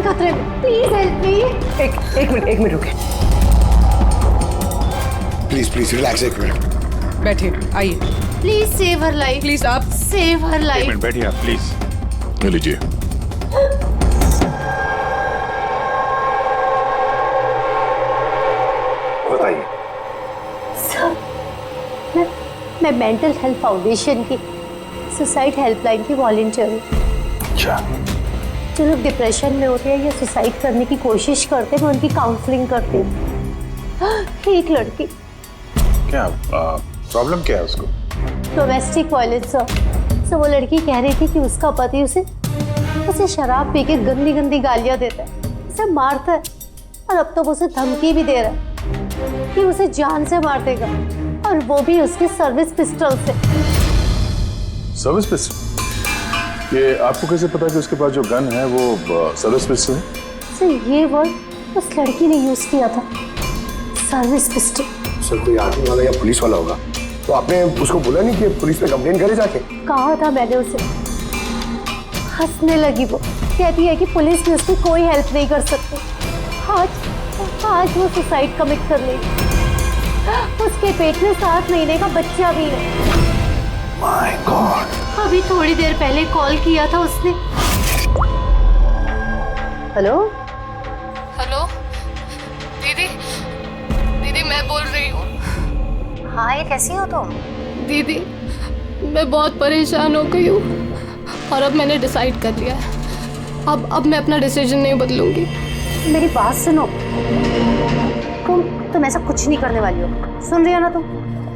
खतरे में, please help me. एक मिनट रुके। प्लीज रिलैक्स, एक मिनट बैठिए, आइए। Please save her life, please आप सेव हर एक लाइफ। मिनट बैठिए आप प्लीज। ले लीजिए। बताइए। सर, मैं मेंटल हेल्थ फाउंडेशन की सुसाइड हेल्पलाइन की वॉलंटियर हूँ। अच्छा। जो लोग डिप्रेशन में होते हैं या सुसाइड करने की कोशिश करते हैं, मैं उनकी काउंसलिंग करती हूँ। एक लड़की, क्या प्रॉब्लम क्या है उसको? Domestic violence sir. वो लड़की कह रही थी कि उसका पति उसे शराब पी के गंदी गंदी गालियां देता है, उसे मारता है, और अब तो वो उसे धमकी भी दे रहा है कि उसे जान से मार देगा, और वो भी उसके सर्विस पिस्टल से। Service pistol? ये आपको कैसे पता कि उसके पास जो गन है वो सर्विस पिस्टल है? सर, ये वर्ड उस लड़की ने यूज किया था, सर्विस पिस्टल। सर, कोई आर्मी वाला या पुलिस वाला होगा। तो आपने उसको बोला नहीं कि पुलिस में कंप्लेन करे जाके? कहा था मैंने उसे। हंसने लगी वो, कहती है कि पुलिस में उसकी कोई हेल्प नहीं कर सकती। आज वो सुसाइड कमिट कर लेगी। उसके पेट में 7 महीने का बच्चा भी है। My God. अभी थोड़ी देर पहले कॉल किया था उसने। हेलो दीदी मैं बोल रही हूँ। हाँ, ये कैसी हो तुम? दीदी, मैं बहुत परेशान हो गई हूँ और अब मैंने डिसाइड कर लिया है। अब मैं अपना डिसीजन नहीं बदलूंगी। मेरी बात सुनो, तुम ऐसा कुछ नहीं करने वाली हो, सुन रही हो ना तुम?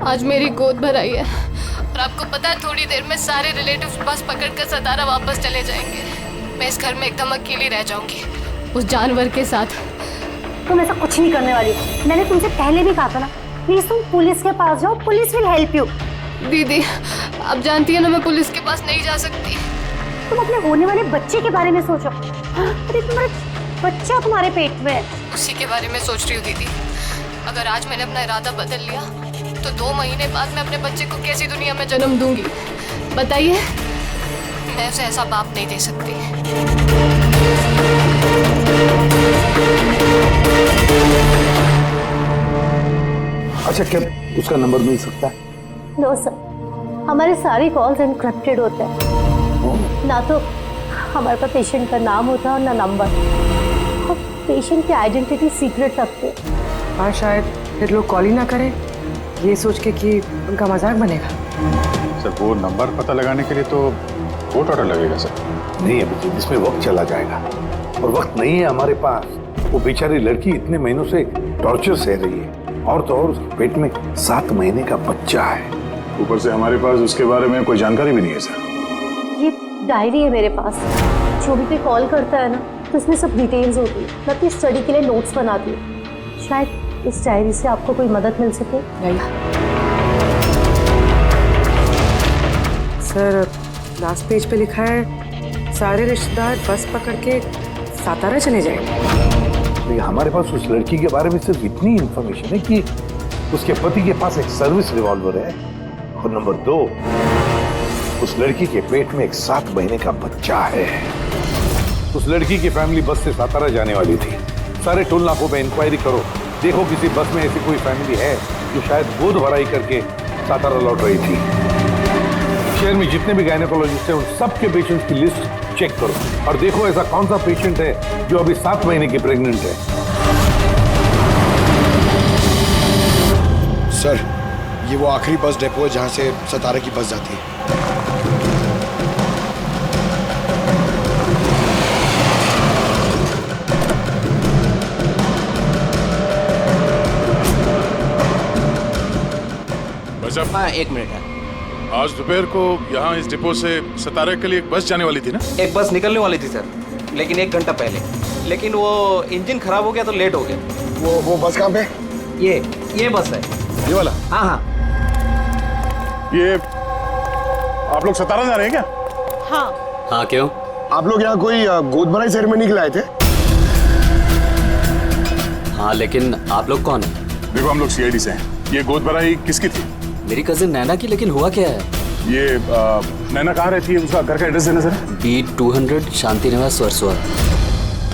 आज मेरी गोद भराई है और आपको पता है थोड़ी देर में सारे रिलेटिव्स बस पकड़कर सतारा वापस चले जाएंगे। मैं इस घर में एकदम अकेली रह जाऊंगी उस जानवर के साथ। तुम ऐसा कुछ नहीं करने वाली हो। मैंने तुमसे पहले भी कहा था ना, प्लीज तुम पुलिस के पास जाओ, पुलिस विल हेल्प यू। दीदी, आप जानती है ना मैं पुलिस के पास नहीं जा सकती। तुम अपने होने वाले बच्चे के बारे में सोचो। अरे तुम्हारा बच्चा तुम्हारे पेट में है। उसी के बारे में सोच रही हूँ दीदी। अगर आज मैंने अपना इरादा बदल लिया तो 2 महीने बाद मैं अपने बच्चे को कैसी दुनिया में जन्म दूंगी बताइए। मैं उसे ऐसा बाप नहीं दे सकती। अच्छा, क्या उसका नंबर मिल सकता है? नो सर, हमारे सारे कॉल्स एनक्रिप्टेड होते हैं। ना तो हमारे पास पेशेंट का नाम होता है और ना नंबर। पेशेंट की आइडेंटिटी सीक्रेट रखते हैं। और शायद फिर लोग कॉल ही ना करें, ये सोच के कि उनका मजाक बनेगा। सर, वो नंबर पता लगाने के लिए तो कोर्ट ऑर्डर लगेगा सर। नहीं अभिजीत, इसमें वक्त चला जाएगा और वक्त नहीं है हमारे पास। वो बेचारी लड़की इतने महीनों से टॉर्चर सह रही है, और तो और उसके पेट में 7 महीने का बच्चा है। ऊपर से हमारे पास उसके बारे में कोई जानकारी भी नहीं है सर। ये डायरी है मेरे पास। जो भी कोई कॉल करता है ना, तो इसमें सब डिटेल्स होती है। मैं अपनी स्टडी के लिए नोट्स बनाती हूँ। शायद इस डायरी से आपको कोई मदद मिल सके। सर, लास्ट पेज पे लिखा है सारे रिश्तेदार बस पकड़ के सातारा चले जाएंगे। हमारे पास उस लड़की के बारे में सिर्फ इतनी इंफॉर्मेशन है कि उसके पति के पास एक सर्विस रिवॉल्वर है, और नंबर 2, उस लड़की के पेट में एक 7 महीने का बच्चा है। उस लड़की की फैमिली बस से सातारा जाने वाली थी। सारे टोल नाकों पे इंक्वायरी करो, देखो किसी बस में ऐसी कोई फैमिली है जो शायद गोद भराई करके सातारा लौट रही थी। शहर में जितने भी गायनेकोलॉजिस्ट हैं उन सबके पेशेंट्स की लिस्ट चेक करो और देखो ऐसा कौन सा पेशेंट है जो अभी 7 महीने की प्रेग्नेंट है। सर, ये वो आखिरी बस डिपो है जहां से सतारा की बस जाती है। हाँ, 1 मिनट है। आज दोपहर को यहाँ इस डिपो से सतारा के लिए एक बस जाने वाली थी ना? एक बस निकलने वाली थी सर, लेकिन 1 घंटा पहले। लेकिन वो इंजन खराब हो गया तो लेट हो गया। वो बस कहाँ पे? ये बस है। ये वाला? हाँ हाँ। ये आप लोग सतारा जा रहे हैं क्या? हाँ, क्यों? आप लोग यहाँ कोई गोद भराई सेरेमनी के लिए आए थे? हाँ, लेकिन आप लोग कौन है? देखो, हम लोग सीआईडी से हैं। ये गोद भराई किसकी थी? मेरी कजिन नैना की। लेकिन हुआ क्या है? ये नैना कहाँ रहती है? उसका घर का एड्रेस देना sir. B200 Shanti Niwas, Versova.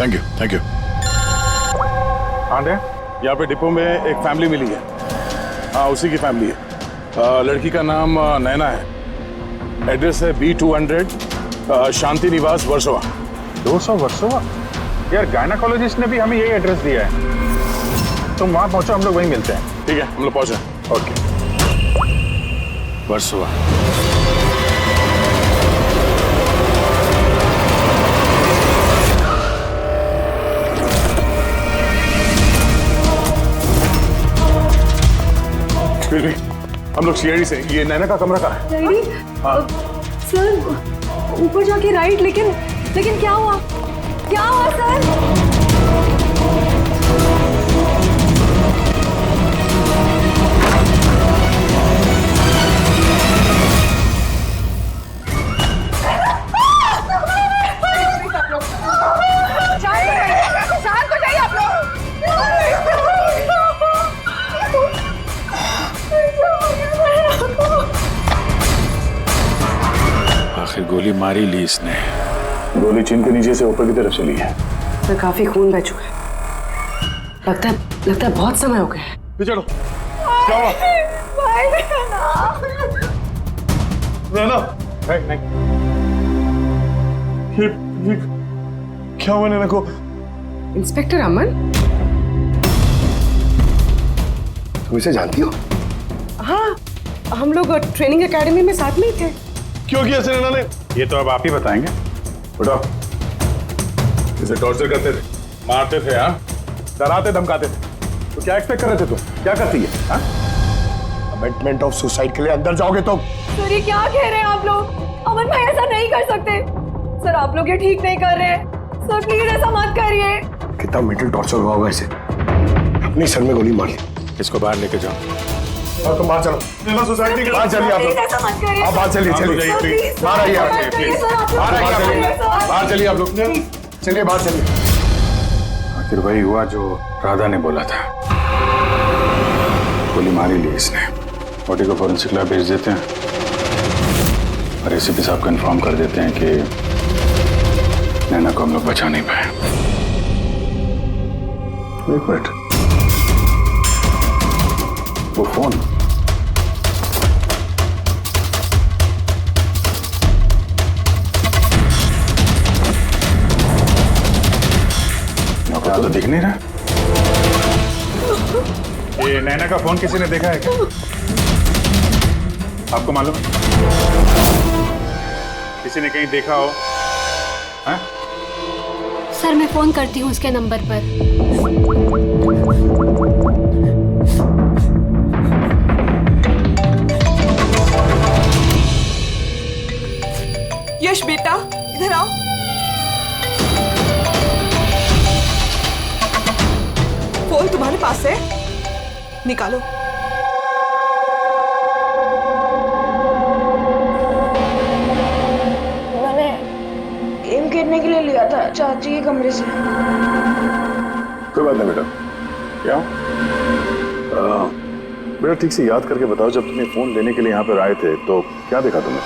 Thank you thank you. Aunty, यहाँ पे डिपो में एक फैमिली मिली है। हाँ, उसी की फैमिली है। लड़की का नाम नैना है। एड्रेस है B200 शांति निवास वर्सोवा। 200 वर्सोवा? यार गायनाकोलॉजिस्ट ने भी हमें यही एड्रेस दिया है। तुम वहां पहुंचो, हम लोग वहीं मिलते हैं। ठीक है, हम लोग पहुंचे। ओके। वर्सोवा। हम लोग सीआईडी से। ये नैना का कमरा कहाँ है? डैडी, सर ऊपर जाके राइट, लेकिन क्या हुआ? क्या हुआ सर? शांत हो जाइए आप लोग। आखिर गोली मारी ली इसने। गोली चिन के नीचे से ऊपर की तरफ चली है। सर काफी खून बह चुका है। लगता है बहुत समय हो गया है। चलो, क्या हुआ? नैना, नहीं। ये क्या हुआ नैना को? इंस्पेक्टर अमन, तुम इसे जानती हो? हाँ, हम लोग ट्रेनिंग एकेडमी में साथ में ही थे। क्यों किया ऐसे नैना ने? ये तो अब आप ही बताएंगे। उठाओ। इसे टॉर्चर करते थे, मारते थे, हाँ, डराते धमकाते थे। तो क्या एक्सपेक्ट कर रहे थे तुम? क्या करती है? हाँ? अमेंडमेंट ऑफ सुसाइड के लिए अंदर जाओगे तो? सर ये क्या कह रहे हैं आप लोग? अमन भाई ऐसा नहीं कर सकते। सर आप लोग ये ठीक नहीं कर रहे हैं। सर प्लीज ऐसा मत करिए। कितना मेंटल टॉर्चर हुआ होगा इसे। अपने सर में गोली मार ली। इसको बाहर लेके जाओ। और तुम बाहर चलो। नैना सुसाइड नहीं कर। बाहर चलिए आप लोग। ऐसा मत करिए। आप बाहर चलिए, चलिए। बाहर आइए आप। बाहर आइए आप। बाहर चलिए आप लोग। चलिए बाहर चलिए। आखिर वही हुआ जो राधा ने बोला था। गोली मारी ली इसने। बॉडी को फॉरेंसिक लैब भेज देते हैं और एसीपी साहब को इन्फॉर्म कर देते हैं कि नैना को हम लोग बचा नहीं पाए। एक मिनट, वो फोन नौकरा तो दिख नहीं रहा। ये नैना का फोन किसी ने देखा है क्या? आपको मालूम है? किसी ने कहीं देखा हो? हाँ? सर मैं फोन करती हूँ उसके नंबर पर। यश बेटा इधर आओ। फोन तुम्हारे पास है, निकालो। मैंने गेम खेलने के लिए लिया था चाची के कमरे से। कोई बात नहीं बेटा। क्या बेटा ठीक से याद करके बताओ, जब तुम्हें फोन लेने के लिए यहाँ पर आए थे तो क्या देखा तुमने?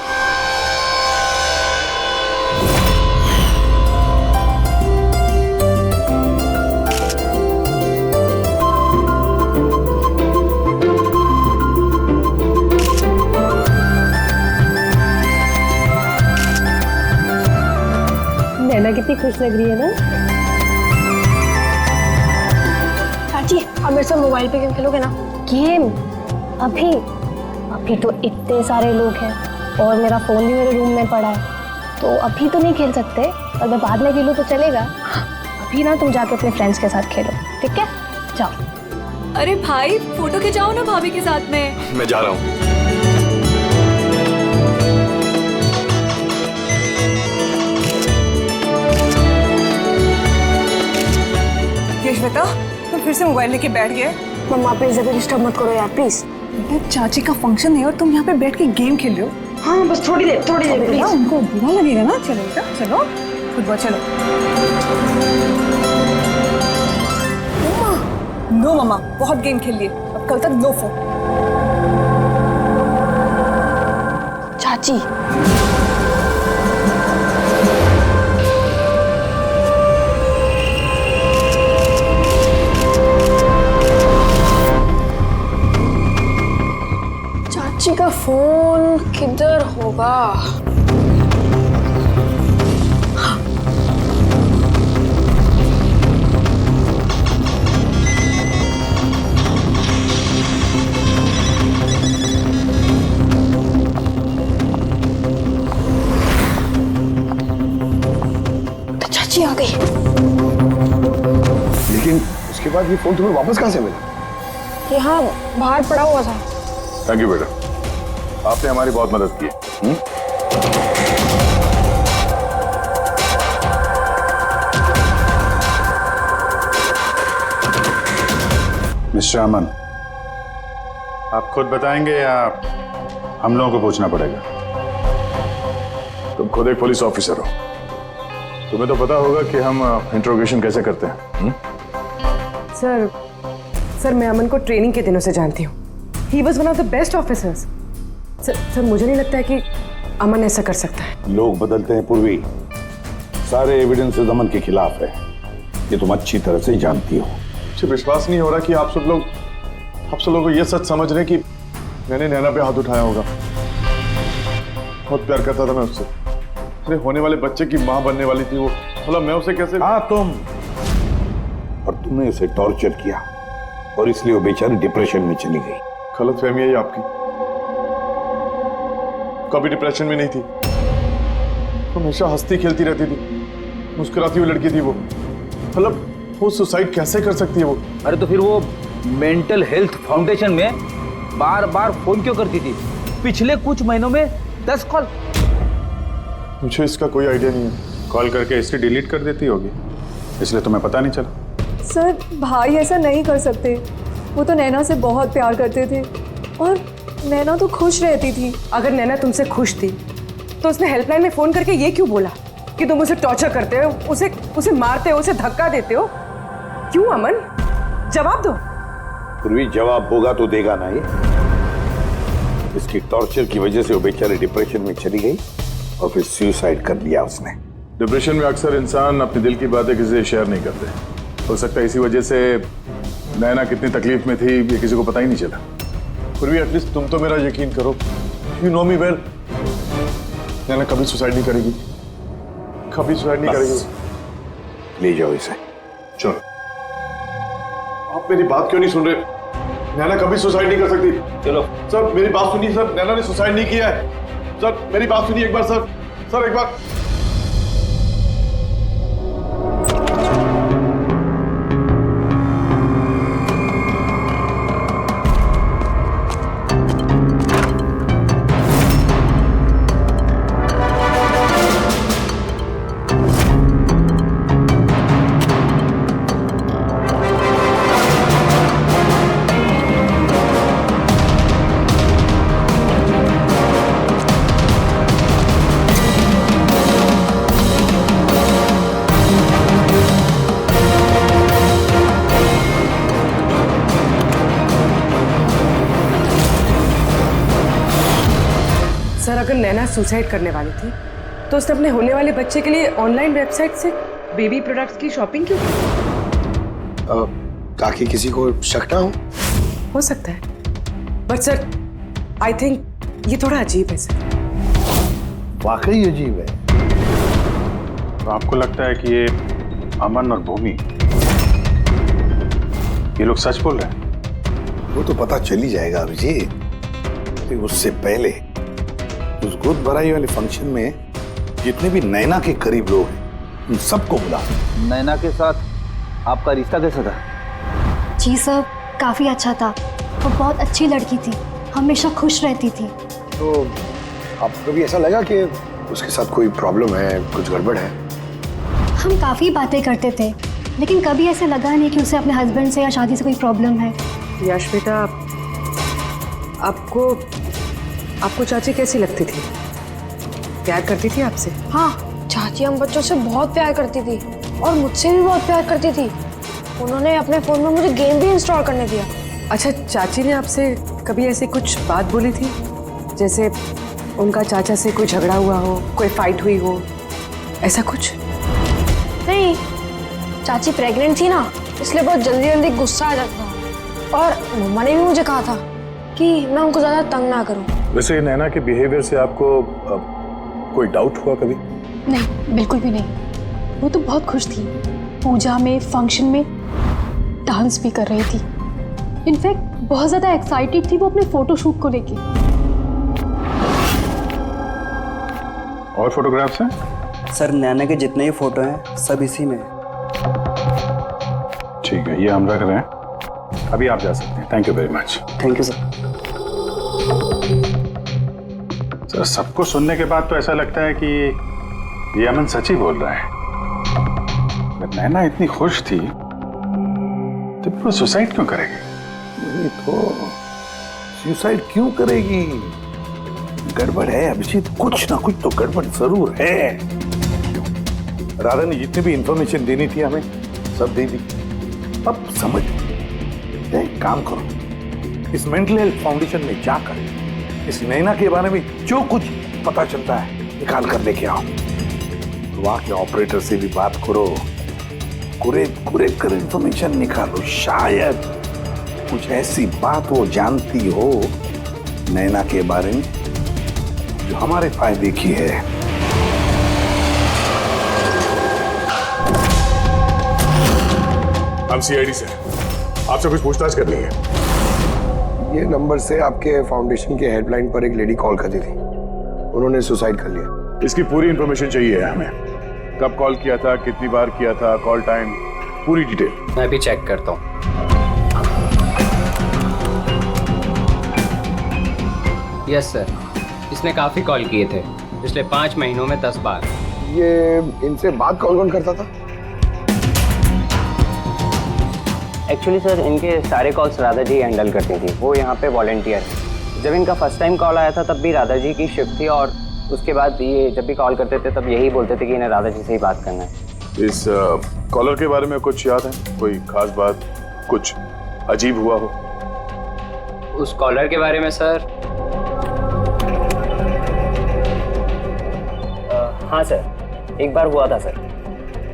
नैना कितनी खुश लग रही है ना। चाची अब मेरे साथ मोबाइल पे गेम खेलोगे ना? गेम? अभी अभी तो इतने सारे लोग हैं और मेरा फोन भी मेरे रूम में पड़ा है, तो अभी तो नहीं खेल सकते। अगर बाद में खेलो तो चलेगा। अभी ना तुम जाके अपने फ्रेंड्स के साथ खेलो, ठीक है? जाओ। अरे भाई फोटो खिंचाओ ना भाभी के साथ में। मैं जा रहा हूँ। यश बेटा तुम फिर से मोबाइल लेके बैठ गए। मम्मा प्लीज अभी डिस्टर्ब मत करो यार प्लीज। बेटा चाची का फंक्शन है और तुम यहाँ पे बैठ के गेम खेल रहे हो। हाँ बस थोड़ी देर प्लीज। उनको बुरा लगेगा ना। चलो बेटा चलो फुटबॉल चलो। नो मम्मा बहुत गेम खेल लिए, अब कल तक नो फोन। चाची फोन किधर होगा? चाची आ गई। लेकिन उसके बाद ये फोन तुम्हें वापस कहाँ से मिला? यहाँ बाहर पड़ा हुआ था। थैंक यू बेटा, आपने हमारी बहुत मदद की है। मिस्टर अमन, आप खुद बताएंगे या हम लोगों को पूछना पड़ेगा? तुम खुद एक पुलिस ऑफिसर हो, तुम्हें तो पता होगा कि हम इंट्रोगेशन कैसे करते हैं। सर मैं अमन को ट्रेनिंग के दिनों से जानती हूँ। He was one of the best officers. Sir मुझे नहीं लगता है कि अमन ऐसा कर सकता है। लोग बदलते हैं पूर्वी, सारे एविडेंसेस अमन के खिलाफ है, ये तुम अच्छी तरह से जानती हो। मुझे विश्वास नहीं हो रहा कि आप सब लोग को ये सच समझ रहे हैं कि मैंने नैना पे हाथ उठाया होगा। बहुत प्यार करता था मैं उससे, मेरे होने वाले बच्चे की माँ बनने वाली थी वो, मतलब मैं उसे कैसे। हाँ तुम, और तुमने उसे टॉर्चर किया और इसलिए वो बेचारी डिप्रेशन में चली गई। गलतफहमी है ये आपकी, कभी डिप्रेशन में नहीं थी, हमेशा हंसती खेलती रहती थी, मुस्कुराती हुई लड़की थी वो। मतलब वो सुसाइड कैसे कर सकती है वो? अरे तो फिर वो मेंटल हेल्थ फाउंडेशन में बार बार फोन क्यों करती थी? पिछले कुछ महीनों में 10 कॉल। मुझे इसका कोई आइडिया नहीं है। कॉल करके हिस्ट्री डिलीट कर देती होगी, इसलिए तुम्हें पता नहीं चला। सर भाई ऐसा नहीं कर सकते, वो तो नैना से बहुत प्यार करते थे और नैना तो खुश रहती थी। अगर नैना तुमसे खुश थी तो उसने हेल्पलाइन में फोन करके ये क्यों बोला कि तुम उसे टॉर्चर करते हो, उसे मारते हो, उसे धक्का देते हो? क्यों अमन, जवाब दो। पूर्वी जवाब होगा तो देगा ना ये। इसकी टॉर्चर की वजह से वो बेचारी डिप्रेशन में चली गई और फिर सुसाइड कर लिया उसने। डिप्रेशन में अक्सर इंसान अपने दिल की बातें किसी से शेयर नहीं करते। हो सकता है इसी वजह से नैना कितनी तकलीफ में थी ये किसी को पता ही नहीं चला। फिर भी एटलीस्ट तुम तो मेरा यकीन करो, यू नो मी वेल। नैना कभी सुसाइड नहीं करेगी, कभी सुसाइड नहीं करेगी। ले जाओ इसे। चलो, आप मेरी बात क्यों नहीं सुन रहे? नैना कभी सुसाइड नहीं कर सकती। चलो सर मेरी बात सुनिए सर, नैना ने सुसाइड नहीं किया है। सर मेरी बात सुनिए एक बार सर एक बार। सर अगर नैना सुसाइड करने वाली थी तो उसने अपने होने वाले बच्चे के लिए ऑनलाइन वेबसाइट से बेबी प्रोडक्ट्स की शॉपिंग क्यों की? ताकि किसी को शक ना हो सकता है, बट सर आई थिंक ये थोड़ा अजीब है सर। वाकई अजीब है। तो आपको लगता है कि ये अमन और भूमि ये लोग सच बोल रहे हैं? वो तो पता चल ही जाएगा अभिजीत। उससे पहले उस गोद भराई वाले फंक्शन में जितने भी नैना के करीब लोग हैं उन सबको बुला। नैना के साथ आपका रिश्ता कैसा था? जी सर, काफ़ी अच्छा था। वो बहुत अच्छी लड़की थी, हमेशा खुश रहती थी। तो आपको कभी ऐसा लगा कि उसके साथ कोई प्रॉब्लम है, कुछ गड़बड़ है? हम काफ़ी बातें करते थे, लेकिन कभी ऐसे लगा नहीं कि उसे अपने हस्बैंड से या शादी से कोई प्रॉब्लम है। यश बेटा, आपको चाची कैसी लगती थी? प्यार करती थी आपसे? हाँ, चाची हम बच्चों से बहुत प्यार करती थी और मुझसे भी बहुत प्यार करती थी। उन्होंने अपने फोन में मुझे गेम भी इंस्टॉल करने दिया। अच्छा, चाची ने आपसे कभी ऐसी कुछ बात बोली थी, जैसे उनका चाचा से कोई झगड़ा हुआ हो, कोई फाइट हुई हो, ऐसा कुछ? नहीं, चाची प्रेग्नेंट थी ना, इसलिए बहुत जल्दी जल्दी गुस्सा आ जाता था। और मम्मा ने भी मुझे कहा था कि मैं उनको ज्यादा तंग ना करूं। वैसे नैना के बिहेवियर से आपको कोई डाउट हुआ कभी? नहीं, बिल्कुल भी नहीं। वो तो बहुत खुश थी, पूजा में, फंक्शन में डांस भी कर रही थी। इनफैक्ट बहुत ज़्यादा एक्साइटेड थी वो अपने फोटोशूट को लेके। और फोटोग्राफ्स हैं? सर नैना के जितने ही फोटो हैं सब इसी में है। ठीक है, ये हम रख रहे हैं, अभी आप जा सकते हैं। Thank you very much. Thank you sir. Sir सबको सुनने के बाद तो ऐसा लगता है कि ये अमन सच ही बोल रहा है। अगर नैना इतनी खुश थी तो वो सुसाइड क्यों करेगी? ये तो सुसाइड क्यों करेगी? गड़बड़ है अभिजीत, कुछ ना कुछ तो गड़बड़ जरूर है। राधा ने जितनी भी इंफॉर्मेशन देनी थी हमें सब दे दी। अब समझ एक काम करो, इस मेंटल हेल्थ फाउंडेशन में जाकर इस नैना के बारे में जो कुछ पता चलता है निकाल कर लेके आओ। वहां के ऑपरेटर से भी बात करो, कुरेद कर इंफॉर्मेशन निकालो। शायद कुछ ऐसी बात वो जानती हो नैना के बारे में जो हमारे फायदे की है। हम सीआईडी से आपसे कुछ पूछताछ करनी है। ये नंबर से आपके फाउंडेशन के हेल्पलाइन पर एक लेडी कॉल करती थी, उन्होंने सुसाइड कर लिया। इसकी पूरी इंफॉर्मेशन चाहिए है हमें। कब कॉल किया था, कितनी बार किया था, कॉल टाइम, पूरी डिटेल। मैं भी चेक करता हूँ। यस सर, इसने काफ़ी कॉल किए थे पिछले 5 महीनों में 10 बार। ये इनसे बात कौन कौन करता था? एक्चुअली सर इनके सारे कॉल्स राधा जी हैंडल करती थी, वो यहाँ पे वॉलंटियर है। जब इनका फर्स्ट टाइम कॉल आया था तब भी राधा जी की शिफ्ट थी, और उसके बाद ये जब भी कॉल करते थे तब यही बोलते थे कि इन्हें राधा जी से ही बात करना है। इस कॉलर के बारे में कुछ याद है? कोई खास बात, कुछ अजीब हुआ हो? उस कॉलर के बारे में सर हाँ सर, एक बार हुआ था सर।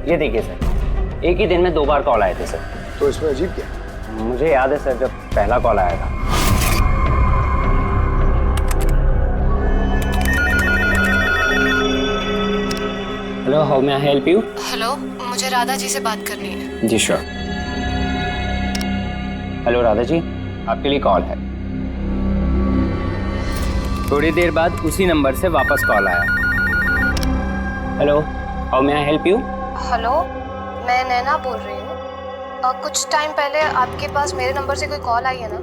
ये देखिए सर, एक ही दिन में 2 बार कॉल आए थे सर। तो इसमें अजीब क्या? मुझे याद है सर, जब पहला कॉल आया था। Hello, how may I help you? Hello, मुझे राधा जी से बात करनी है। जी श्योर। हेलो राधा जी, आपके लिए कॉल है। थोड़ी देर बाद उसी नंबर से वापस कॉल आया। Hello, how may I help you? Hello, मैं नैना बोल रही हूँ। कुछ टाइम पहले आपके पास मेरे नंबर से कोई कॉल आई है ना,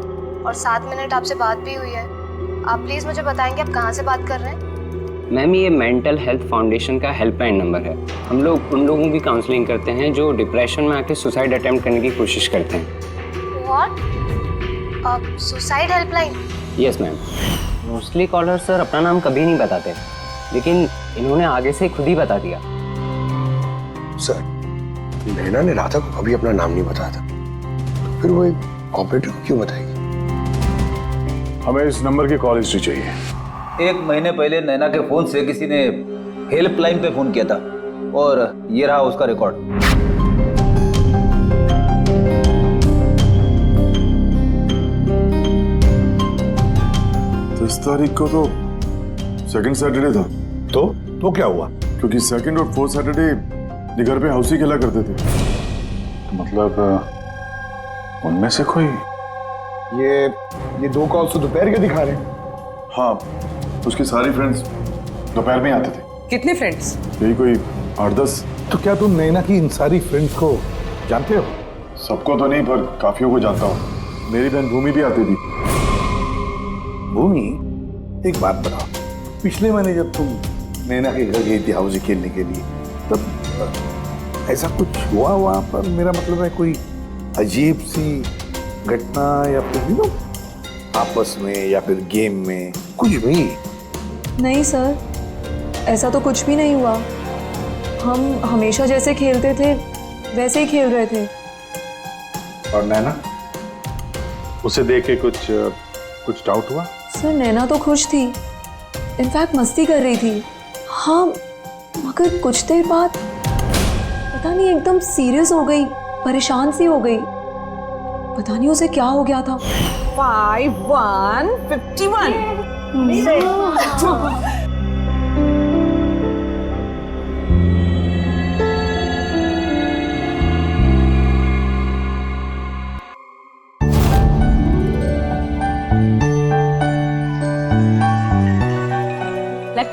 और 7 मिनट आपसे बात भी हुई है। आप प्लीज़ मुझे बताएंगे आप कहाँ से बात कर रहे हैं? मैम, ये मेंटल हेल्थ फाउंडेशन का हेल्पलाइन नंबर है। हम लोग उन लोगों की काउंसलिंग करते हैं जो डिप्रेशन में आके सुसाइड अटेम्प्ट करने की कोशिश करते हैं। What? Suicide helpline? Yes ma'am. Mostly caller sir अपना नाम कभी नहीं बताते, लेकिन इन्होंने आगे से खुद ही बता दिया। सर नैना ने राधा को कभी अपना नाम नहीं बताया था, तो फिर वो एक ऑपरेटर को क्यों बताएगी? हमें इस नंबर की कॉल हिस्ट्री चाहिए। 1 महीने पहले नैना के फोन से किसी ने हेल्पलाइन पे फोन किया था, और ये रहा उसका रिकॉर्ड। 10 तारीख को तो सेकंड सैटरडे था। तो क्या हुआ? क्योंकि सेकंड और 4th सैटरडे ये घर पे हाउसी खेला करते थे। मतलब उनमें से कोई। ये 2 कॉल्स तो दोपहर के दिखा रहे हैं। हाँ, उसकी सारी फ्रेंड्स दोपहर में आते थे। कितने फ्रेंड्स? यही कोई 8-10। तो क्या तुम नैना की इन सारी फ्रेंड्स को जानते हो? सबको तो नहीं, पर काफियों को जानता हूँ। मेरी बहन भूमि भी आती थी। भूमि, एक बात बताओ, पिछले महीने जब तुम नैना के घर गई थी हाउसी खेलने के लिए, तब ऐसा कुछ हुआ वहां पर? मेरा मतलब है कोई अजीब सी घटना, या फिर आपस में या फिर गेम में कुछ भी? नहीं सर, ऐसा तो कुछ भी नहीं हुआ। हम हमेशा जैसे खेलते थे वैसे ही खेल रहे थे। और नैना, उसे देख के कुछ डाउट हुआ? सर नैना तो खुश थी, इनफैक्ट मस्ती कर रही थी। हाँ, मगर कुछ देर बाद पता नहीं एकदम सीरियस हो गई, परेशान सी हो गई। पता नहीं उसे क्या हो गया था। 5151 लगता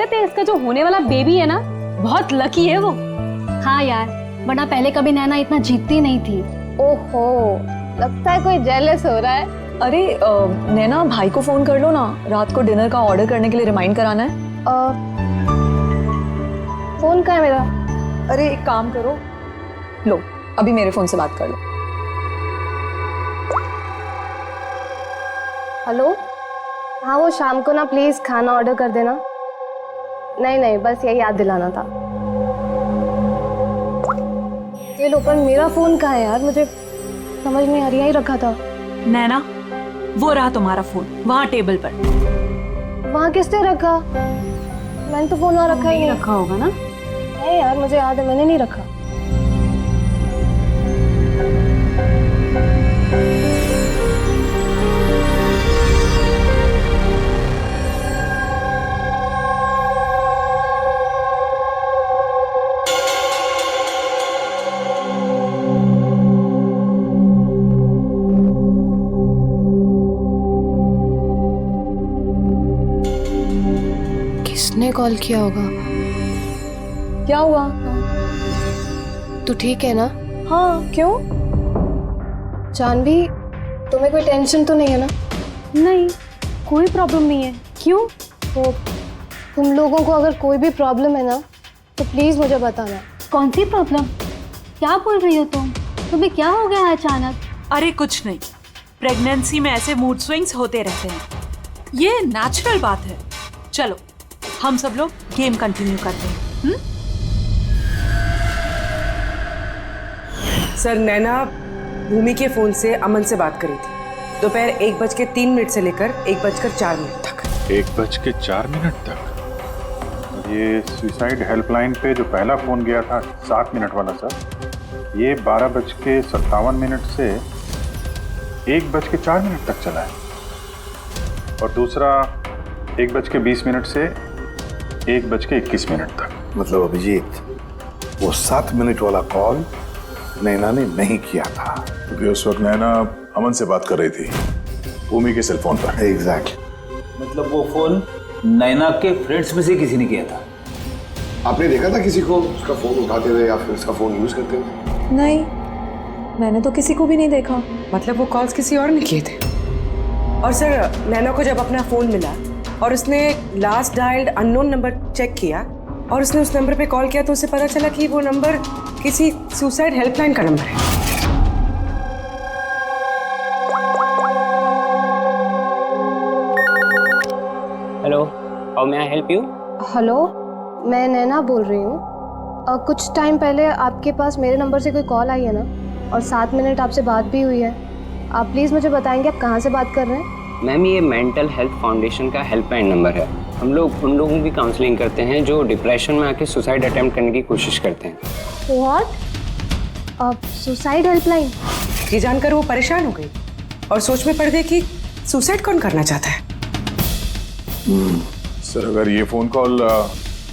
है इसका जो होने वाला बेबी है ना, बहुत लकी है वो। हाँ यार, वरना पहले कभी नैना इतना जीतती नहीं थी। ओहो, लगता है कोई जेलस हो रहा है। अरे नैना, भाई को फोन कर लो ना, रात को डिनर का ऑर्डर करने के लिए रिमाइंड कराना है। फोन कहाँ है मेरा? अरे एक काम करो, लो अभी मेरे फोन से बात कर लो। हेलो, हाँ वो शाम को ना प्लीज खाना ऑर्डर कर देना। नहीं, बस यही याद दिलाना था। ये लो, पर मेरा फोन कहाँ है यार, मुझे समझ नहीं आ रही। यही रखा था। नैना, वो रहा तुम्हारा फोन वहाँ टेबल पर। वहाँ किसने रखा? मैंने तो फोन वहाँ रखा ही नहीं। रखा होगा ना? नहीं यार, मुझे याद है मैंने नहीं रखा। किसने कॉल किया होगा? क्या हुआ? तू ठीक है ना? हाँ, क्यों? जानवी, तुम्हें कोई टेंशन तो नहीं है ना? नहीं, कोई प्रॉब्लम नहीं है। क्यों? तो तुम लोगों को अगर कोई भी प्रॉब्लम है ना, तो प्लीज मुझे बताना। कौन सी प्रॉब्लम? क्या बोल रही हो तुम? तुम्हें क्या हो गया है अचानक? अरे कुछ नहीं, प्रेगनेंसी में ऐसे मूड स्विंग्स होते रहते हैं, ये नेचुरल बात है। चलो हम सब लोग गेम कंटिन्यू करते हैं। सर, नैना भूमि के फोन से अमन से बात करी थी दोपहर 1:03 से लेकर 1:04 तक। 1:04 तक? ये सुसाइड हेल्पलाइन पे जो पहला फोन गया था 7 मिनट वाला सर, ये 12:57 से 1:04 तक चला है, और दूसरा 1:20 से 1:21 तक। मतलब अभिजीत, वो 7 मिनट वाला कॉल नैना ने नहीं किया था, क्योंकि उस वक्त नैना अमन से बात कर रही थी भूमि के सेल फोन पर। एग्जैक्टली। मतलब वो फोन नैना के फ्रेंड्स में से किसी ने किया था। आपने देखा था किसी को उसका फोन उठाते हुए या फिर उसका फोन यूज करते हुए? नहीं, मैंने तो किसी को भी नहीं देखा। मतलब वो कॉल्स किसी और ने किए थे। और सर, नैना को जब अपना फोन मिला और उसने last dialled unknown number check किया और उसने उस नंबर पे कॉल किया, तो उसे पता चला कि वो नंबर किसी सुसाइड हेल्पलाइन का नंबर है। Hello, how may I help you? Hello, मैं नैना बोल रही हूँ। कुछ टाइम पहले आपके पास मेरे नंबर से कोई कॉल आई है ना, और 7 मिनट आपसे बात भी हुई है। आप प्लीज़ मुझे बताएंगे आप कहाँ से बात कर रहे हैं? मैम, ये मेंटल हेल्थ फाउंडेशन का हेल्पलाइन नंबर है। हम लोग उन लोगों की काउंसलिंग करते हैं जो डिप्रेशन में आके सुसाइड अटेम्प्ट करने की कोशिश करते हैं। व्हाट? Suicide helpline? ये जानकर वो परेशान हो गई और सोच में पड़ गई कि सुसाइड कौन करना चाहता है। सर, अगर ये फोन कॉल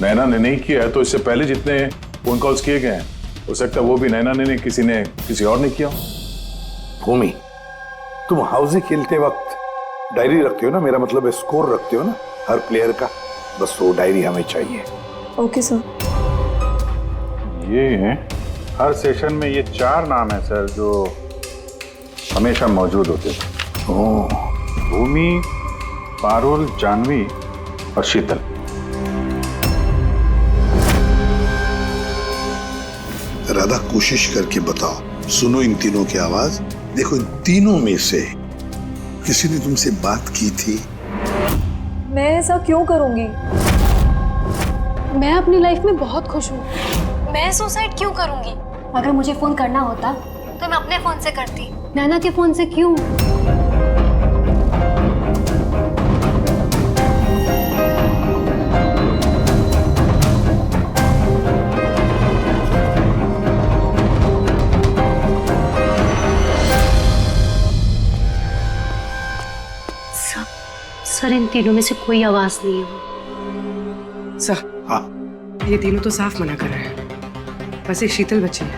नैना ने नहीं किया है, तो इससे पहले जितने फोन कॉल्स किए गए हैं, हो सकता है वो भी नैना ने किसी और ने किया। भूमि, तुम हाउसी खेलते वक्त डायरी रखते हो ना? मेरा मतलब है स्कोर रखते हो ना हर प्लेयर का? बस वो डायरी हमें चाहिए। Okay sir. ये हर सेशन में ये 4 नाम है सर जो हमेशा मौजूद होते थे। ओह। भूमि, पारुल, जानवी और शीतल। राधा, कोशिश करके बताओ, सुनो इन तीनों की आवाज। देखो, इन तीनों में से किसी ने तुमसे बात की थी? मैं ऐसा क्यों करूंगी? मैं अपनी लाइफ में बहुत खुश हूँ। मैं सुसाइड क्यों करूंगी? अगर मुझे फोन करना होता तो मैं अपने फोन से करती, नैना के फोन से क्यों? सर इन तीनों में से कोई आवाज नहीं है। सर हाँ ये तीनों तो साफ मना कर रहे हैं, बस एक शीतल बची है,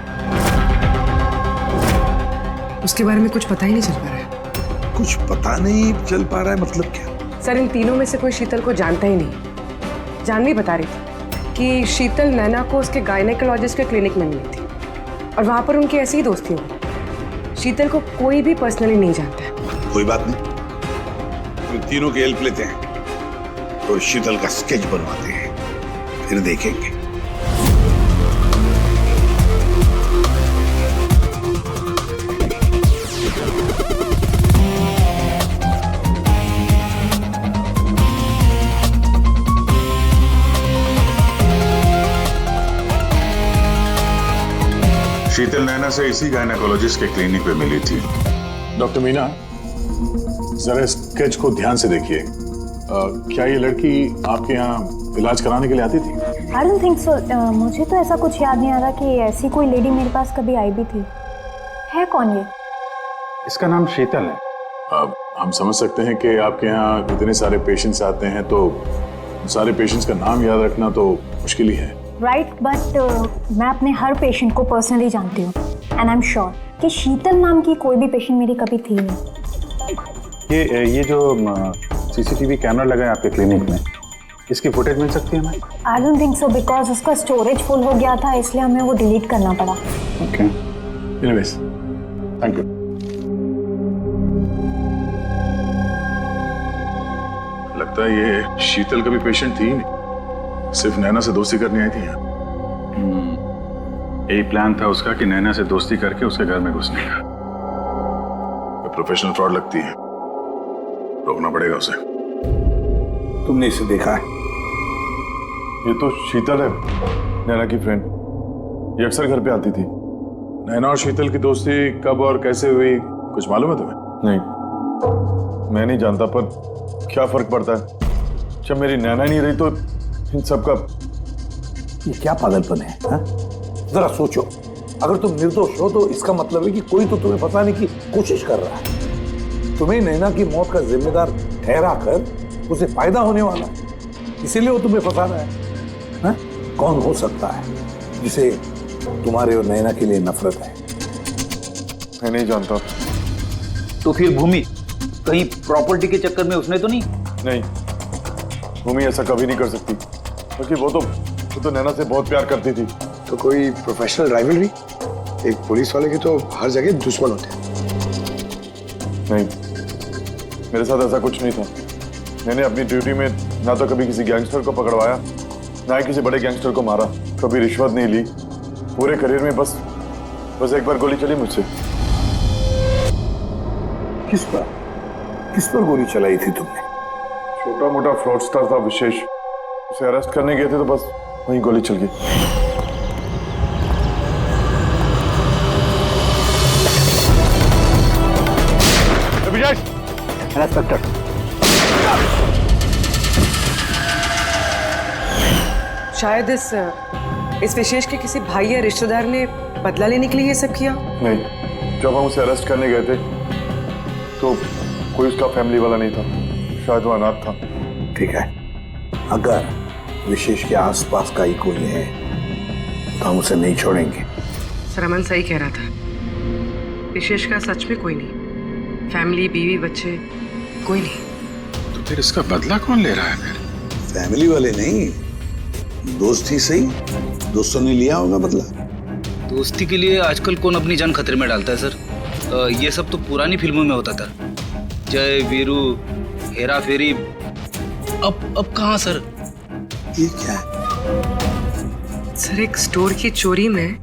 उसके बारे में कुछ पता ही नहीं चल पा रहा है। कुछ पता नहीं चल पा रहा है मतलब क्या? सर इन तीनों में से कोई शीतल को जानता ही नहीं। जानवी बता रही थी कि शीतल नैना को उसके गायनेकोलॉजिस्ट के क्लिनिक में मिली थी और वहां पर उनकी ऐसी ही दोस्ती हुई। शीतल को कोई भी पर्सनली नहीं जानता है। कोई बात नहीं, इन तीनों की हेल्प लेते हैं और शीतल का स्केच बनवाते हैं, फिर देखेंगे। शीतल नैना से इसी गायनेकोलॉजिस्ट के क्लिनिक पे मिली थी। डॉक्टर मीना, जरा स्केच को ध्यान से देखिए। क्या ये लड़की आपके यहाँ इलाज कराने के लिए आती थी? I don't think so. मुझे तो ऐसा कुछ याद नहीं आ रहा कि ऐसी कोई लेडी मेरे पास कभी आई भी थी। है कौन ये? इसका नाम शीतल है। अब हम समझ सकते हैं कि आपके यहाँ इतने सारे पेशेंट्स आते हैं तो सारे पेशेंट्स का नाम याद रखना तो मुश्किल ही है। राइट, बट मैं अपने हर पेशेंट को पर्सनली जानती हूँ एंड आई एम श्योर कि शीतल नाम की कोई भी पेशेंट मेरी कभी थी नहीं। ये जो सीसीटीवी कैमरा लगा है आपके क्लिनिक में, इसकी फुटेज मिल सकती है हमें? I don't think so, because उसका स्टोरेज फुल हो गया था, इसलिए हमें वो डिलीट करना पड़ा। Okay, anyways, thank you. लगता है ये शीतल का भी पेशेंट थी ही नहीं, सिर्फ नैना से दोस्ती करने आई थी यहाँ। यही प्लान था उसका कि नैना से दोस्ती करके उसके घर में घुसने का। प्रोफेशनल फ्रॉड लगती है, रोकना पड़ेगा उसे। तुमने इसे देखा है? ये तो शीतल है, नैना की फ्रेंड। ये अक्सर घर पे आती थी। नैना और शीतल की दोस्ती कब और कैसे हुई, कुछ मालूम है तुम्हें? नहीं, मैं नहीं जानता, पर क्या फर्क पड़ता है जब मेरी नैना ही नहीं रही तो इन सब का। ये क्या पागलपन है हा? जरा सोचो, अगर तुम निर्दोष हो तो इसका मतलब है कि कोई तो तुम्हें फंसाने की कोशिश कर रहा है। तुम्हें नैना की मौत का जिम्मेदार ठहरा कर उसे फायदा होने वाला है, इसीलिए वो तुम्हें फंसा रहा है हा? कौन हो सकता है जिसे तुम्हारे और नैना के लिए नफरत है? मैं नहीं जानता। तो फिर भूमि कहीं प्रॉपर्टी के चक्कर में उसने तो नहीं? नहीं, भूमि ऐसा कभी नहीं कर सकती, क्योंकि वो तो नैना से बहुत प्यार करती थी। तो कोई प्रोफेशनल राइवलरी? एक पुलिस वाले के तो हर जगह दुश्मन होते हैं। नहीं, मेरे साथ ऐसा कुछ नहीं था। मैंने अपनी ड्यूटी में ना तो कभी किसी गैंगस्टर को पकड़वाया, ना ही किसी बड़े गैंगस्टर को मारा, कभी रिश्वत नहीं ली। पूरे करियर में बस एक बार गोली चली मुझसे। किस पर गोली चलाई थी तुमने? छोटा मोटा फ्रॉडस्टर था विशेष, उसे अरेस्ट करने गए थे तो बस वहीं गोली चल गई। इंस्पेक्टर, शायद इस विशेष के किसी भाई या रिश्तेदार ने बदला लेने के लिए ये सब किया। नहीं, जब हम उसे अरेस्ट करने गए थे तो कोई उसका फैमिली वाला नहीं था, शायद वो अनाथ था। ठीक है, अगर विशेष के आसपास का ही कोई है तो हम उसे नहीं छोड़ेंगे। सर अमन सही कह रहा था, विशेष का सच में कोई नहीं, फैमिली, बीवी, बच्चे, कोई नहीं। तो फिर इसका बदला कौन ले रहा है फिर? फैमिली वाले नहीं, दोस्त ही सही। दोस्तों ने लिया होगा बदला। दोस्ती के लिए आजकल कौन अपनी जान खतरे में डालता है सर? ये सब तो पुरानी फिल्मों में होता था, जय वीरू, हेरा फेरी। अब कहाँ सर? ये क्या है? सर एक स्टोर की चोरी में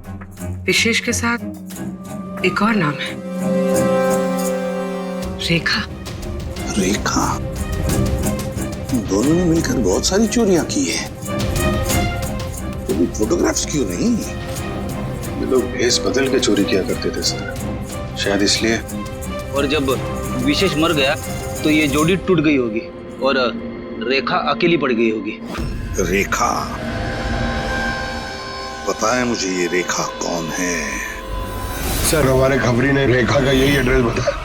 विशेष के साथ एक और नाम है, रेखा। रेखा? दोनों ने मिलकर बहुत सारी चोरियां की है, तो भी फोटोग्राफ्स क्यों नहीं? ये लोग भेस बदल के चोरी किया करते थे सर, शायद इसलिए। और जब विशेष मर गया तो ये जोड़ी टूट गई होगी और रेखा अकेली पड़ गई होगी। रेखा? पता है मुझे ये रेखा कौन है। सर हमारे खबरी ने रेखा का यही एड्रेस बताया।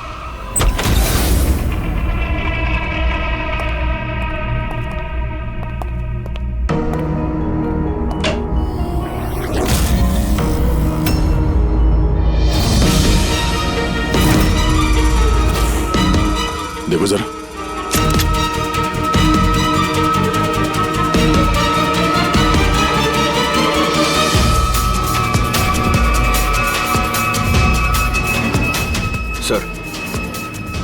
देखो जरा। सर,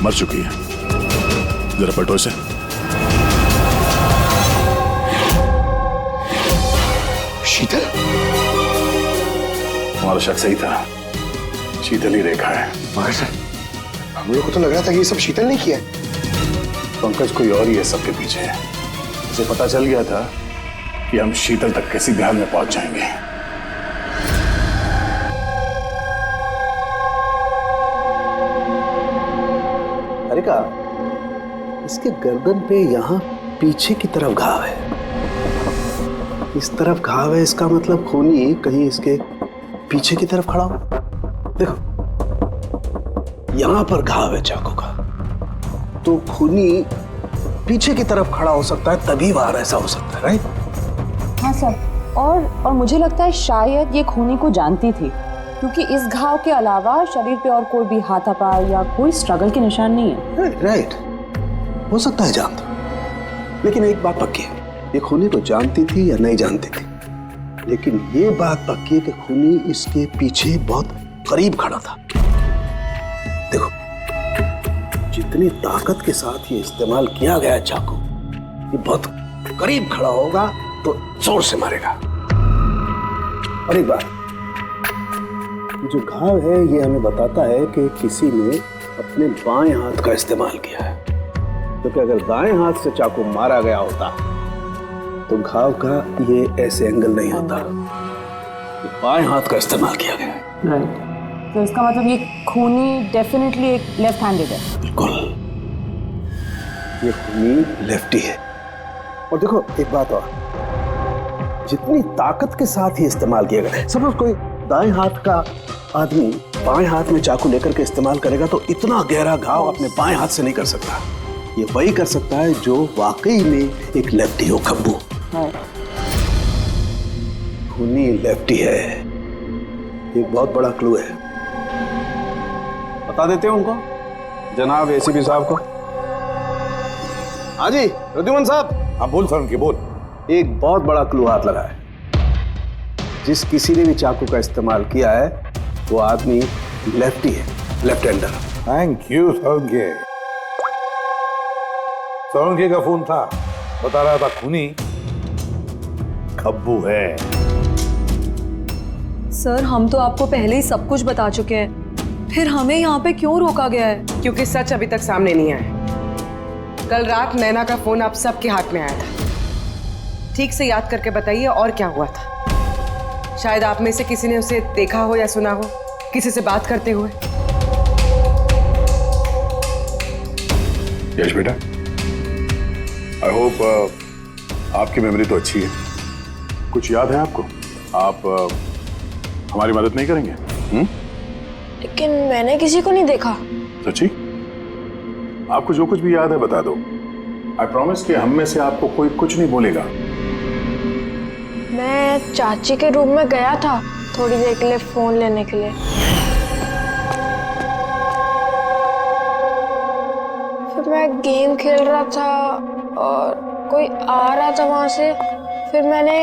मर चुकी है। जरा पलटो इसे। शीतल? तुम्हारा शक सही था, शीतल ही रेखा है। मगर सर, हम लोग को तो लग रहा था कि ये सब शीतल ने किया है। पंकज कोई और ही है सबके पीछे है। उसे पता चल गया था कि हम शीतल तक किसी भी हाल में पहुंच जाएंगे। अरे का इसके गर्दन पे यहाँ पीछे की तरफ घाव है, इस तरफ घाव है, इसका मतलब खूनी कहीं इसके पीछे की तरफ खड़ा हो। देखो यहाँ पर घाव है चाकू का, तो खूनी पीछे की तरफ खड़ा हो सकता है, तभी बाहर ऐसा हो सकता है, राइट? हाँ सर, और मुझे लगता है शायद ये खूनी को जानती थी, क्योंकि इस घाव के अलावा शरीर पे और कोई भी हाथापाई या कोई स्ट्रगल के निशान नहीं है। राइट, हो सकता है जानती, लेकिन एक बात पक्की है, ये खूनी को जानती थी या नहीं जानती थी, लेकिन ये बात पक्की है कि खूनी इसके पीछे बहुत करीब खड़ा था। देखो जितनी ताकत के साथ ये इस्तेमाल किया गया चाकू, ये बहुत करीब खड़ा होगा तो जोर से मारेगा। और एक बात, जो घाव है ये हमें बताता है कि किसी ने अपने बाएं हाथ का इस्तेमाल किया है, क्योंकि अगर दाएं हाथ से चाकू मारा गया होता तो घाव का ये ऐसे एंगल नहीं होता, तो बाएं हाथ का इस्तेमाल किया गया है। राइट, तो इसका मतलब ये खूनी डेफिनेटली एक लेफ्ट हैंडेड है। बिल्कुल, ये खूनी लेफ्टी है। और देखो एक बात और, जितनी ताकत के साथ ये इस्तेमाल किया गया, सपोज कोई दाएं हाथ का आदमी बाएं हाथ में चाकू लेकर के इस्तेमाल करेगा तो इतना गहरा घाव अपने बाएं हाथ से नहीं कर सकता। ये वही कर सकता है जो वाकई में एक लेफ्टी हो, खब्बू। खूनी लेफ्टी है, एक बहुत बड़ा क्लू है। बता देते हैं उनको, जनाब एसीपी साहब को। हाँ जी प्रद्युमन साहब। हाँ बोल सर, उनकी बोल। एक बहुत बड़ा क्लू हाथ लगा है। जिस किसी ने भी चाकू का इस्तेमाल किया है वो आदमी लेफ्टी है, left hander. Thank you Solanki. Solanki का फोन था, बता रहा था खूनी खब्बू है। सर हम तो आपको पहले ही सब कुछ बता चुके हैं, फिर हमें यहाँ पे क्यों रोका गया है? क्योंकि सच अभी तक सामने नहीं आया। कल रात नैना का फोन आप सबके हाथ में आया था। ठीक से याद करके बताइए और क्या हुआ था। शायद आप में से किसी ने उसे देखा हो या सुना हो, किसी से बात करते हुए। यश बेटा, आई होप आपकी मेमोरी तो अच्छी है, कुछ याद है आपको? आप हमारी मदद नहीं करेंगे? लेकिन मैंने किसी को नहीं देखा। सच्ची? आपको जो कुछ भी याद है बता दो। आई प्रॉमिस कि हम में से आपको कोई कुछ नहीं बोलेगा। मैं चाची के रूम में गया था थोड़ी देर के लिए फोन लेने के लिए, फिर मैं गेम खेल रहा था और कोई आ रहा था वहां से, फिर मैंने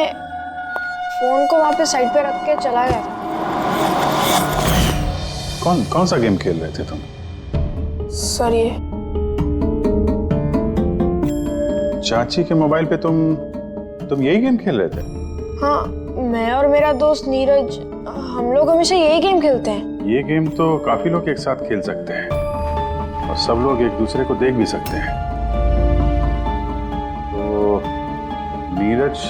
फोन को वहां पे साइड पे रख के चला गया। कौन सा गेम खेल रहे थे तुम? सर ये चाची के मोबाइल पे तुम यही गेम खेल रहे थे? हाँ, मैं और मेरा दोस्त नीरज, हम लोग हमेशा यही गेम खेलते हैं। ये गेम तो काफी लोग एक साथ खेल सकते हैं और सब लोग एक दूसरे को देख भी सकते हैं। तो नीरज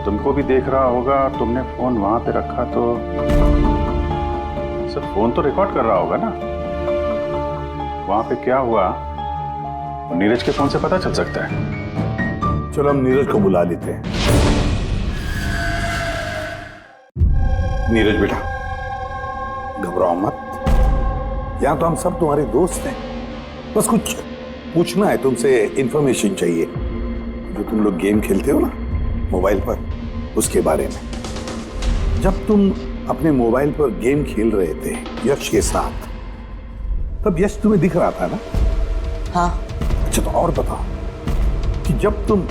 तुमको भी देख रहा होगा, तुमने फोन वहां पे रखा तो सर फोन तो रिकॉर्ड कर रहा होगा ना, वहां पे क्या हुआ नीरज के फोन से पता चल सकता है। चलो हम नीरज को बुला लेते हैं। नीरज बेटा घबराओ मत, यहाँ तो हम सब तुम्हारे दोस्त हैं, बस कुछ पूछना है तुमसे, इंफॉर्मेशन चाहिए। जो तुम लोग गेम खेलते हो ना मोबाइल पर, उसके बारे में। जब तुम अपने मोबाइल पर गेम खेल रहे थे यश के साथ, तब यश तुम्हें दिख रहा था ना? हाँ। अच्छा तो और बताओ कि जब तुम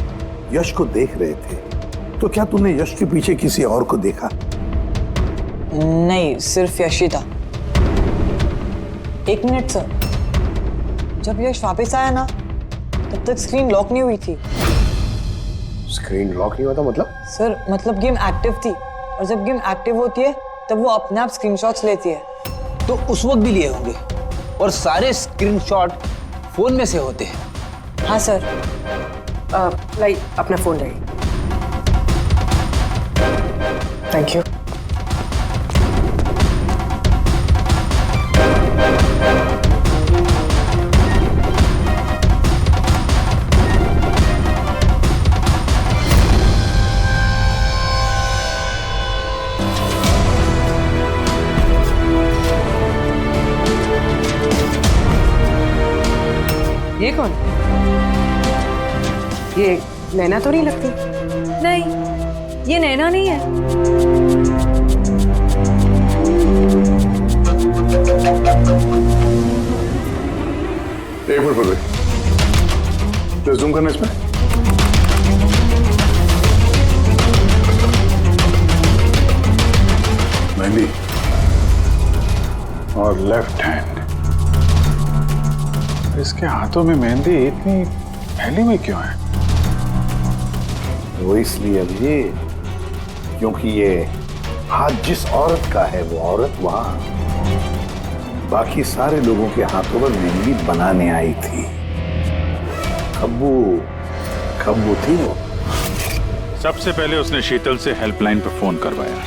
यश को देख रहे थे तो क्या तुमने यश के पीछे किसी और को देखा? नहीं, सिर्फ यश ही था। एक मिनट सर, जब यश वापस आया ना तब तक स्क्रीन लॉक नहीं हुई थी। स्क्रीन लॉक नहीं हुआ था मतलब? सर मतलब गेम एक्टिव थी, और जब गेम एक्टिव होती है तब वो अपने आप स्क्रीनशॉट्स लेती है। तो उस वक्त भी लिए होंगे, और सारे स्क्रीनशॉट फोन में से होते हैं। हाँ सर। लाई अपना फोन लाई। Thank you. ये कौन? ये नैना तो नहीं लगती। नहीं, ये नैना नहीं है। एक मिनट रुको, प्लीज जूम करना इसमें। मेहंदी और लेफ्ट हैंड। इसके हाथों में मेहंदी इतनी फैली हुई क्यों है? वो इसलिए अभी क्योंकि ये हाथ जिस औरत का है वो औरत वहां बाकी सारे लोगों के हाथों पर मेहंदी बनाने आई थी। खब्बू थी वो। सबसे पहले उसने शीतल से हेल्पलाइन पर फोन करवाया।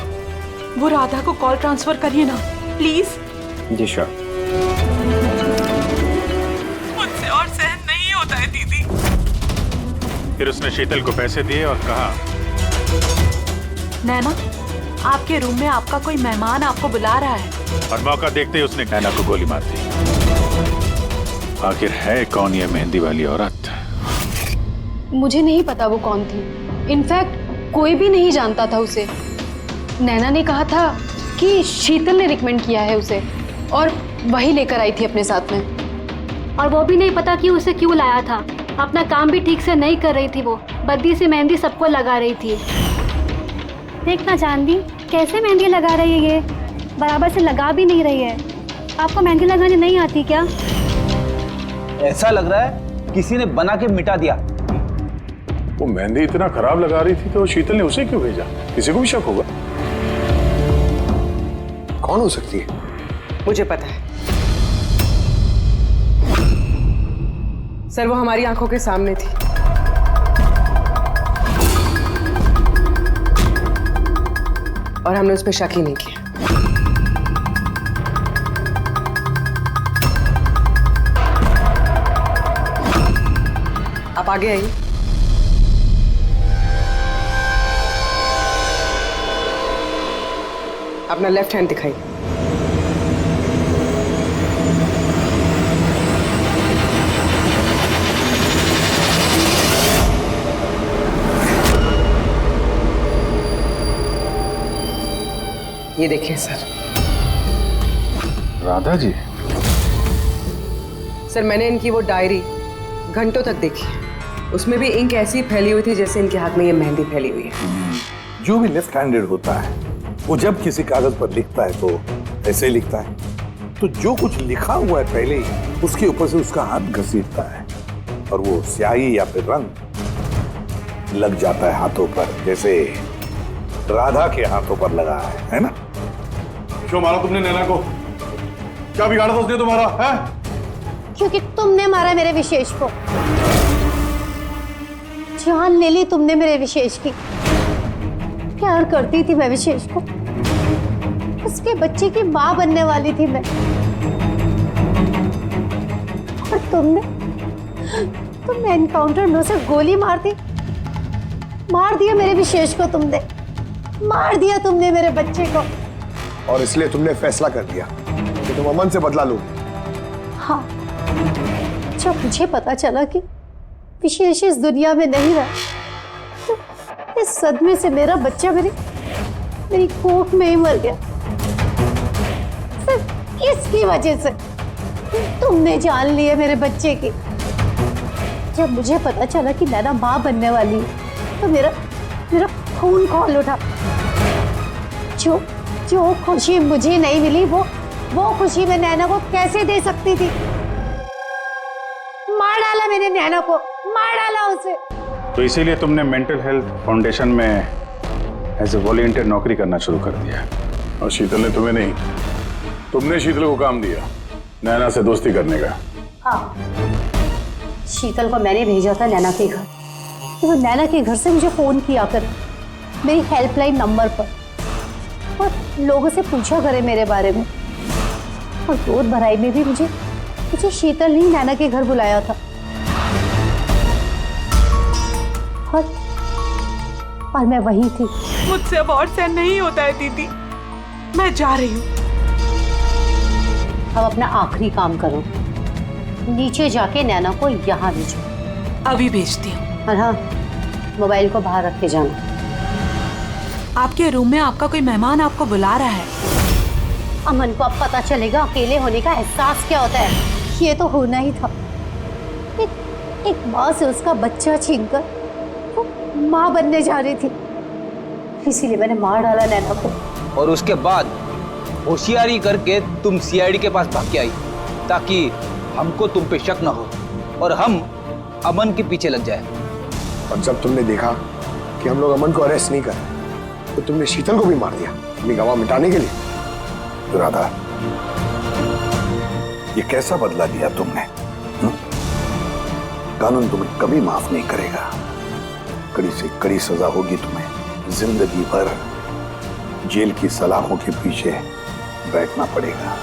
वो राधा को कॉल ट्रांसफर करिए ना प्लीज। Ji sure. मुझसे और सहन नहीं होता है दीदी। फिर उसने शीतल को पैसे दिए और कहा, नैना आपके रूम में आपका कोई मेहमान आपको बुला रहा है। और मौका देखते ही उसने नैना को गोली मार दी। आखिर है कौन ये मेहंदी वाली औरत? मुझे नहीं पता वो कौन थी। इनफैक्ट कोई भी नहीं जानता था उसे। नैना ने कहा था कि शीतल ने रिकमेंड किया है उसे, और वही लेकर आई थी अपने साथ में। और वो भी नहीं पता कि उसे क्यों लाया था। अपना काम भी ठीक से नहीं कर रही थी वो, बद्दी से मेहंदी सबको लगा रही थी। देखना जानवी कैसे मेहंदी लगा रही है, ये बराबर से लगा भी नहीं रही है। आपको मेहंदी लगाने नहीं आती क्या? ऐसा लग रहा है किसी ने बना के मिटा दिया। वो मेहंदी इतना खराब लगा रही थी तो शीतल ने उसे क्यों भेजा? किसी को भी शक होगा। कौन हो सकती है? मुझे पता है सर, वो हमारी आंखों के सामने थी। और हमने उस पर शक ही नहीं किया। आप आगे आइए। अपना लेफ्ट हैंड दिखाइए। ये देखिए सर। राधा जी? सर मैंने इनकी वो डायरी घंटों तक देखी। उसमें भी इंक ऐसी फैली हुई थी जैसे इनके हाथ में ये मेहंदी फैली हुई है। जो भी लेफ्ट हैंडेड होता है वो जब किसी कागज पर लिखता है तो ऐसे लिखता है। तो जो कुछ लिखा हुआ है पहले ही उसके ऊपर से उसका हाथ घसीटता है और वो स्याही या फिर रंग लग जाता है हाथों पर, जैसे राधा के हाथों पर लगा है ना? क्यों मारा तुमने नैना को? क्या बिगाड़ा था उसने तुम्हारा? है? क्योंकि तुमने मारा मेरे विशेष को। जान ले ली तुमने मेरे विशेष की। प्यार करती थी मैं विशेष को, उसके बच्चे की माँ बनने वाली थी मैं। और तुमने एनकाउंटर में उसे गोली मार दिया मेरे विशेष को। तुमने मार दिया तुमने मेरे बच्चे को। और इसलिए तुमने फैसला कर लिया कि तुम अमन से बदला लो। हाँ, जब मुझे पता चला कि विशेष इस दुनिया में नहीं रहा तो इस सदमे से मेरा बच्चा मेरी कोख में ही मर गया। सिर्फ इसकी वजह से तुमने जान ली है मेरे बच्चे की। जब मुझे पता चला कि नैना माँ बनने वाली है तो मेरा मेरा खून खौल उठा। जो खुशी मुझे नहीं मिली वो खुशी मैं नैना को कैसे दे सकती थी। मार डाला मैंने नैना को, मार डाला उसे। तो इसीलिए तुमने मेंटल हेल्थ फाउंडेशन में एज ए वॉलंटियर नौकरी करना शुरू कर दिया। और शीतल ने तुम्हें नहीं, तुमने शीतल को काम दिया नैना से दोस्ती करने का। हाँ, शीतल को मैंने भेजा था नैना के घर कि वो नैना के घर से मुझे फोन किया करे मेरी हेल्पलाइन नंबर पर और लोगों से पूछा करे मेरे बारे में। और दूध भराई में भी मुझे शीतल ने नैना के घर बुलाया था। और मैं वही थी। मुझसे अब और सहन नहीं होता है दीदी, मैं जा रही हूँ। अब अपना आखिरी काम करो, नीचे जाके नैना को यहाँ भेजो। अभी भेजती हूँ। और हाँ, मोबाइल को बाहर रख के जाना। आपके रूम में आपका कोई मेहमान आपको बुला रहा है। अमन को अब पता चलेगा अकेले होने का एहसास क्या होता है। ये तो होना ही था। एक माँ से उसका बच्चा छीनकर वो माँ बनने जा रही थी, इसीलिए मैंने मार डाला नैना को। और उसके बाद होशियारी करके तुम सीआईडी के पास भाग के आई ताकि हमको तुम पे शक न हो और हम अमन के पीछे लग जाए। और जब तुमने देखा कि हम लोग अमन को अरेस्ट नहीं कर रहे तो तुमने शीतल को भी मार दिया अपनी गवाह मिटाने के लिए। तो राधा, ये कैसा बदला लिया तुमने? कानून तुम्हें कभी माफ नहीं करेगा। कड़ी से कड़ी सजा होगी तुम्हें। जिंदगी भर जेल की सलाखों के पीछे बैठना पड़ेगा।